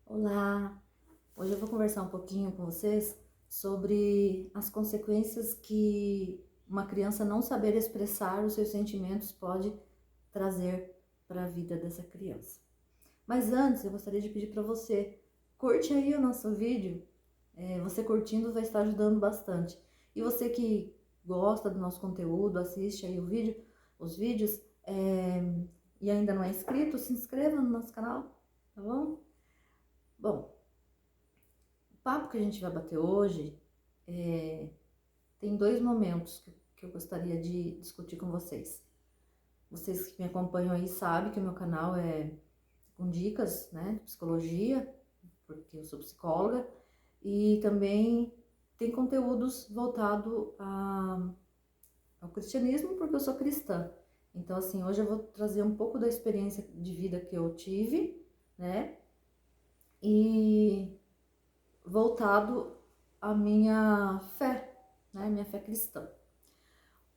Olá! Hoje eu vou conversar um pouquinho com vocês sobre as consequências que uma criança não saber expressar os seus sentimentos pode trazer para a vida dessa criança. Mas antes, eu gostaria de pedir para você, curte aí o nosso vídeo. Você curtindo vai estar ajudando bastante. E você que gosta do nosso conteúdo, assiste aí os vídeos, e ainda não é inscrito, se inscreva no nosso canal, tá bom? Bom, o papo que a gente vai bater hoje tem dois momentos que eu gostaria de discutir com vocês. Vocês que me acompanham aí sabem que o meu canal é com dicas, né, de psicologia, porque eu sou psicóloga, e também tem conteúdos voltados ao cristianismo, porque eu sou cristã. Então, assim, hoje eu vou trazer um pouco da experiência de vida que eu tive, né, e voltado à minha fé, né, minha fé cristã.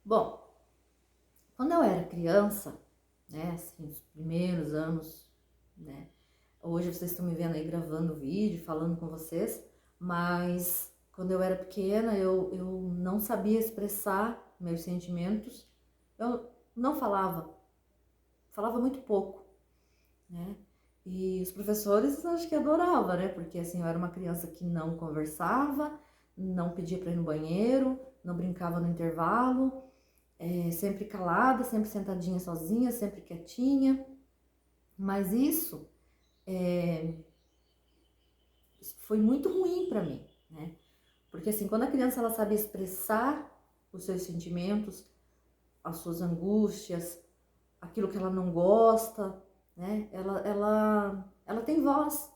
Bom, quando eu era criança, né, assim, os primeiros anos, né, hoje vocês estão me vendo aí gravando vídeo, falando com vocês, mas quando eu era pequena eu não sabia expressar meus sentimentos, eu não falava muito pouco, né, e os professores acho que adoravam, né, porque assim, eu era uma criança que não conversava, não pedia para ir no banheiro, não brincava no intervalo, sempre calada, sempre sentadinha sozinha, sempre quietinha. Mas isso foi muito ruim para mim, né? Porque assim, quando a criança ela sabe expressar os seus sentimentos, as suas angústias, aquilo que ela não gosta, né? Ela tem voz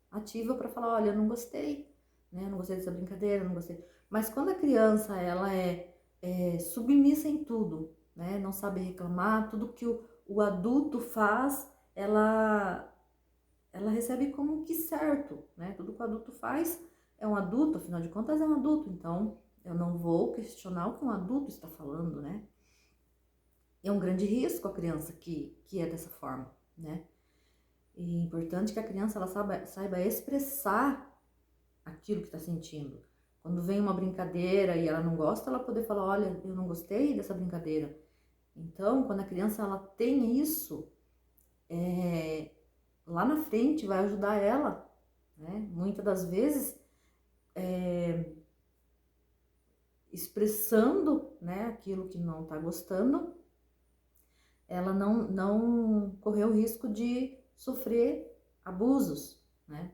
ativa para falar, olha, eu não gostei, né? Eu não gostei dessa brincadeira, eu não gostei. Mas quando a criança ela é submissa em tudo, né? Não sabe reclamar, tudo que o adulto faz, ela recebe como que certo, né? Tudo que o adulto faz é um adulto, afinal de contas é um adulto, então eu não vou questionar o que um adulto está falando, né? É um grande risco a criança que é dessa forma, né? E é importante que a criança ela saiba expressar aquilo que está sentindo. Quando vem uma brincadeira e ela não gosta, ela poder falar, olha, eu não gostei dessa brincadeira. Então, quando a criança ela tem isso, lá na frente vai ajudar ela, né? Muitas das vezes expressando, né, aquilo que não está gostando, ela não correu o risco de sofrer abusos, né?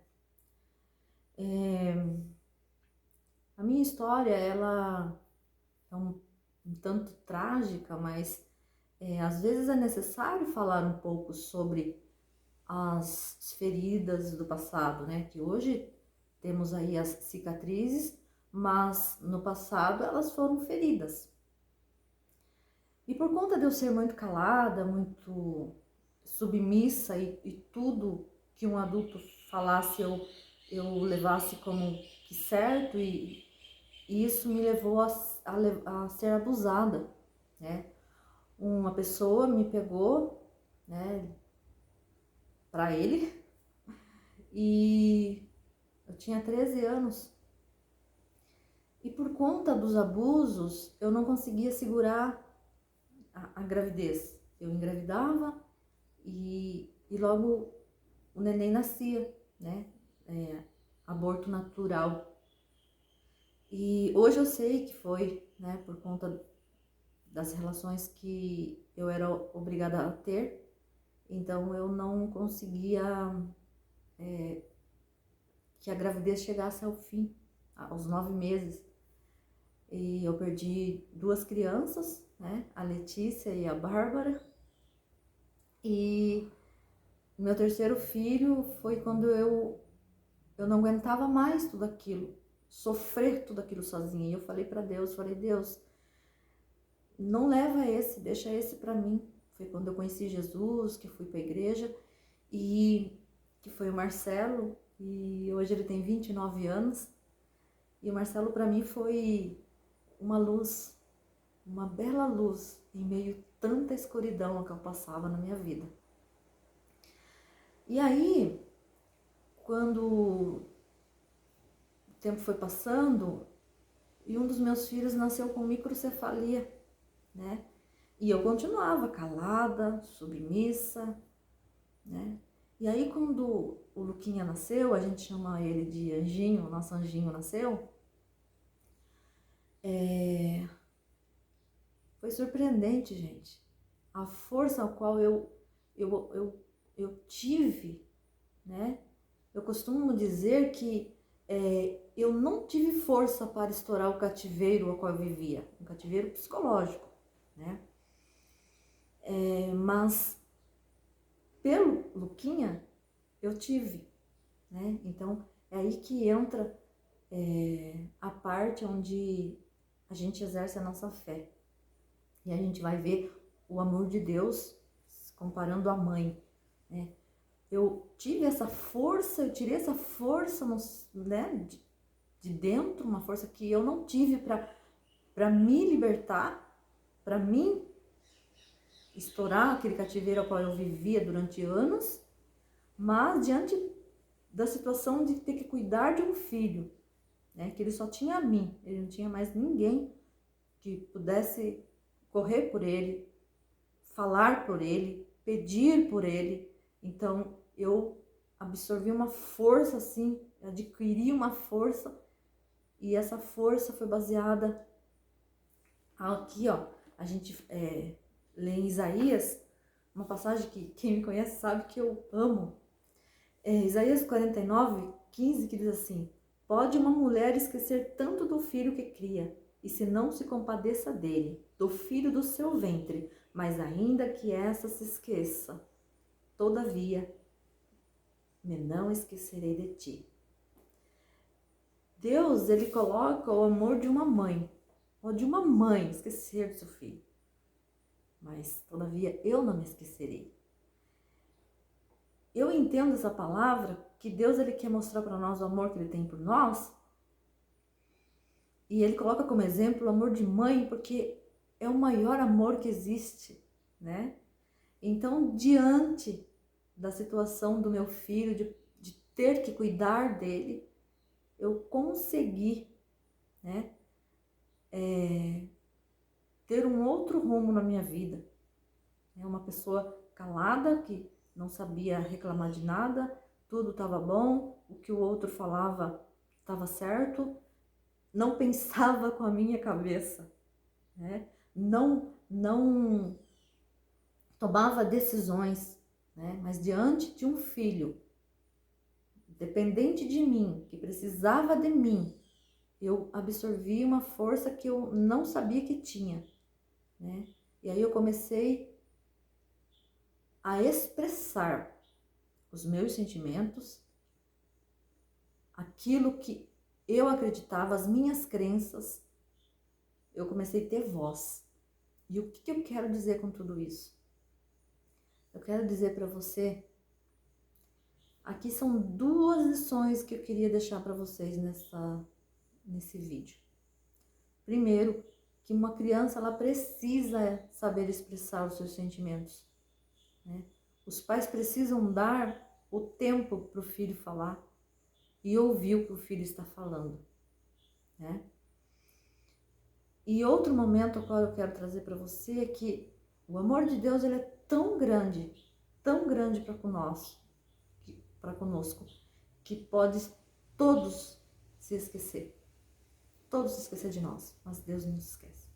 A minha história, ela é um tanto trágica, mas às vezes é necessário falar um pouco sobre as feridas do passado, né? Que hoje temos aí as cicatrizes, mas no passado elas foram feridas. E por conta de eu ser muito calada, muito submissa e tudo que um adulto falasse eu levasse como que certo e isso me levou a ser abusada, né? Uma pessoa me pegou, né, pra ele e eu tinha 13 anos. E por conta dos abusos, eu não conseguia segurar a gravidez. Eu engravidava e logo o neném nascia, né? Aborto natural. E hoje eu sei que foi, né, por conta das relações que eu era obrigada a ter, então eu não conseguia que a gravidez chegasse ao fim, aos 9 meses. E eu perdi duas crianças, né, a Letícia e a Bárbara, e meu terceiro filho foi quando eu não aguentava mais tudo aquilo, sofrer tudo aquilo sozinha. E eu falei para Deus, falei, Deus, não leva esse, deixa esse para mim. Foi quando eu conheci Jesus, que fui para a igreja, e que foi o Marcelo, e hoje ele tem 29 anos. E o Marcelo para mim foi uma luz, uma bela luz em meio a tanta escuridão que eu passava na minha vida. E aí, quando o tempo foi passando e um dos meus filhos nasceu com microcefalia, né? E eu continuava calada, submissa, né? E aí quando o Luquinha nasceu, a gente chama ele de Anjinho, nosso Anjinho nasceu, foi surpreendente, gente. A força ao qual eu tive, né? Eu costumo dizer que eu não tive força para estourar o cativeiro ao qual eu vivia, um cativeiro psicológico, né? Mas pelo Luquinha eu tive, né? Então é aí que entra a parte onde a gente exerce a nossa fé. E a gente vai ver o amor de Deus comparando a mãe, né? Eu tive essa força, eu tirei essa força, né, de dentro, uma força que eu não tive para me libertar, para mim estourar aquele cativeiro ao qual eu vivia durante anos, mas diante da situação de ter que cuidar de um filho, né, que ele só tinha a mim, ele não tinha mais ninguém que pudesse correr por ele, falar por ele, pedir por ele. Então eu absorvi uma força assim, adquiri uma força, e essa força foi baseada aqui, ó. A gente lê em Isaías, uma passagem que quem me conhece sabe que eu amo. Isaías 49:15, que diz assim: pode uma mulher esquecer tanto do filho que cria, e se não se compadeça dele, do filho do seu ventre, mas ainda que essa se esqueça, todavia me não esquecerei de ti. Deus, ele coloca o amor de uma mãe, ou de uma mãe esquecer do seu filho, mas todavia eu não me esquecerei. Eu entendo essa palavra, que Deus, ele quer mostrar para nós o amor que ele tem por nós, e ele coloca como exemplo o amor de mãe, porque é o maior amor que existe, né? Então, diante da situação do meu filho, de ter que cuidar dele, eu consegui, né, ter um outro rumo na minha vida. É uma pessoa calada, que não sabia reclamar de nada, tudo estava bom, o que o outro falava estava certo, não pensava com a minha cabeça, né? Não tomava decisões, né? Mas diante de um filho dependente de mim, que precisava de mim, eu absorvi uma força que eu não sabia que tinha, né? E aí eu comecei a expressar os meus sentimentos, aquilo que eu acreditava, as minhas crenças, eu comecei a ter voz. E o que eu quero dizer com tudo isso? Eu quero dizer para você, aqui são duas lições que eu queria deixar para vocês nesse vídeo. Primeiro, que uma criança, ela precisa saber expressar os seus sentimentos, né? Os pais precisam dar o tempo para o filho falar e ouvir o que o filho está falando, né? E outro momento ao qual eu quero trazer para você é que o amor de Deus, ele é tão grande para conosco, que pode todos se esquecer de nós, mas Deus não se esquece.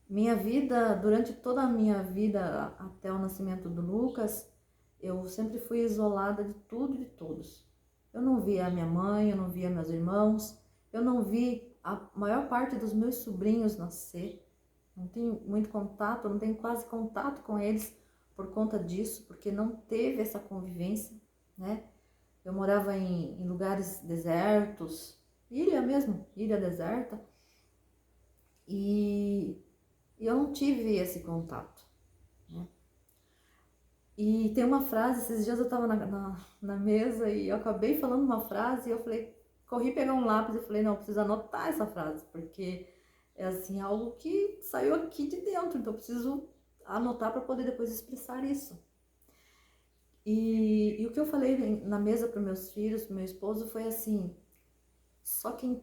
Minha vida, durante toda a minha vida até o nascimento do Lucas, eu sempre fui isolada de tudo e de todos. Eu não via a minha mãe, eu não via meus irmãos, eu não vi a maior parte dos meus sobrinhos nascer. Não tenho muito contato, não tenho quase contato com eles por conta disso, porque não teve essa convivência, né? Eu morava em lugares desertos, ilha mesmo, ilha deserta, e eu não tive esse contato, né? E tem uma frase, esses dias eu tava na mesa e eu acabei falando uma frase e eu falei, corri pegar um lápis e falei, não, eu preciso anotar essa frase, porque é assim, algo que saiu aqui de dentro, então eu preciso anotar para poder depois expressar isso. E o que eu falei na mesa para meus filhos, pro meu esposo, foi assim: só quem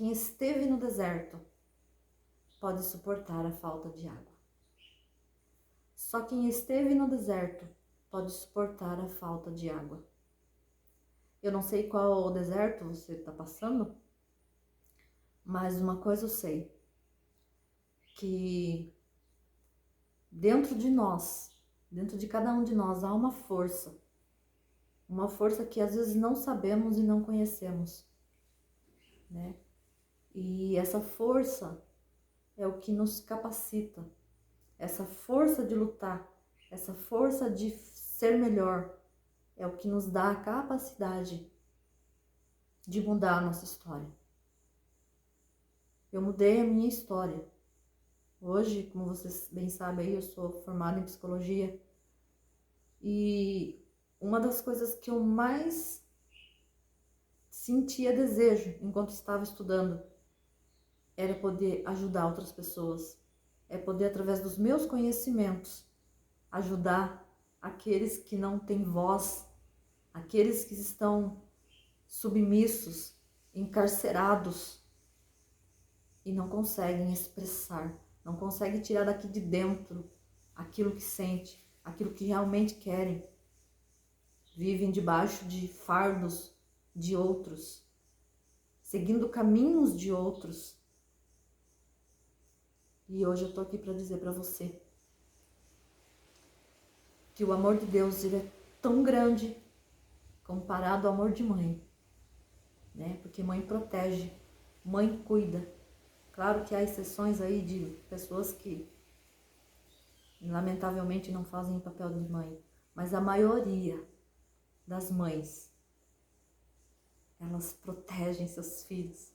esteve no deserto pode suportar a falta de água. Só quem esteve no deserto pode suportar a falta de água. Eu não sei qual deserto você está passando, mas uma coisa eu sei, que dentro de nós, dentro de cada um de nós, há uma força que às vezes não sabemos e não conhecemos, né? E essa força é o que nos capacita, essa força de lutar, essa força de ser melhor, é o que nos dá a capacidade de mudar a nossa história. Eu mudei a minha história. Hoje, como vocês bem sabem, eu sou formada em psicologia e uma das coisas que eu mais sentia desejo enquanto estava estudando era poder ajudar outras pessoas, é poder, através dos meus conhecimentos, ajudar aqueles que não têm voz, aqueles que estão submissos, encarcerados e não conseguem expressar, não conseguem tirar daqui de dentro aquilo que sente, aquilo que realmente querem. Vivem debaixo de fardos de outros, seguindo caminhos de outros. E hoje eu tô aqui para dizer para você que o amor de Deus, ele é tão grande comparado ao amor de mãe, né? Porque mãe protege, mãe cuida. Claro que há exceções aí de pessoas que lamentavelmente não fazem o papel de mãe, mas a maioria das mães, elas protegem seus filhos,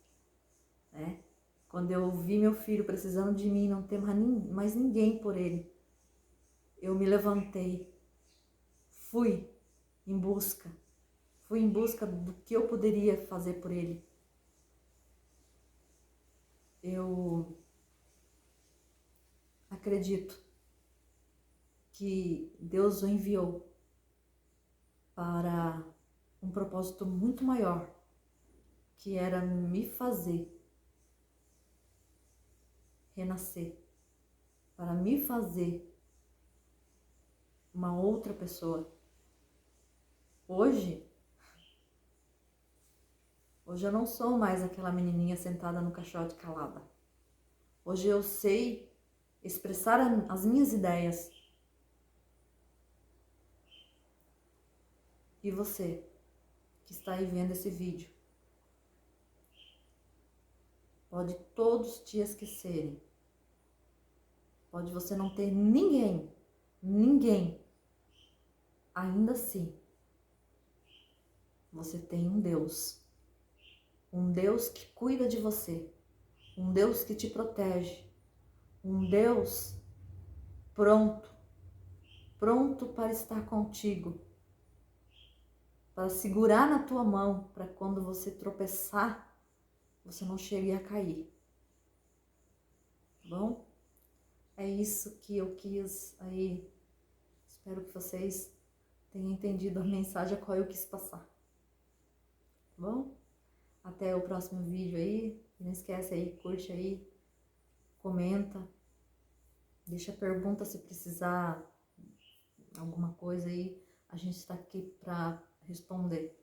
né? Quando eu vi meu filho precisando de mim, não ter mais ninguém por ele, eu me levantei, fui em busca do que eu poderia fazer por ele. Eu acredito que Deus o enviou para um propósito muito maior, que era me fazer renascer, para me fazer uma outra pessoa. Hoje eu não sou mais aquela menininha sentada no caixote calada. Hoje eu sei expressar as minhas ideias. E você que está aí vendo esse vídeo, pode todos te esquecerem. Pode você não ter ninguém. Ainda assim, você tem um Deus. Um Deus que cuida de você. Um Deus que te protege. Um Deus pronto para estar contigo. Para segurar na tua mão, para quando você tropeçar, você não chegue a cair. Tá bom? É isso que eu quis aí. Espero que vocês tenham entendido a mensagem a qual eu quis passar. Tá bom? Até o próximo vídeo aí. Não esquece aí, curte aí, comenta, deixa pergunta se precisar alguma coisa aí. A gente está aqui para responder.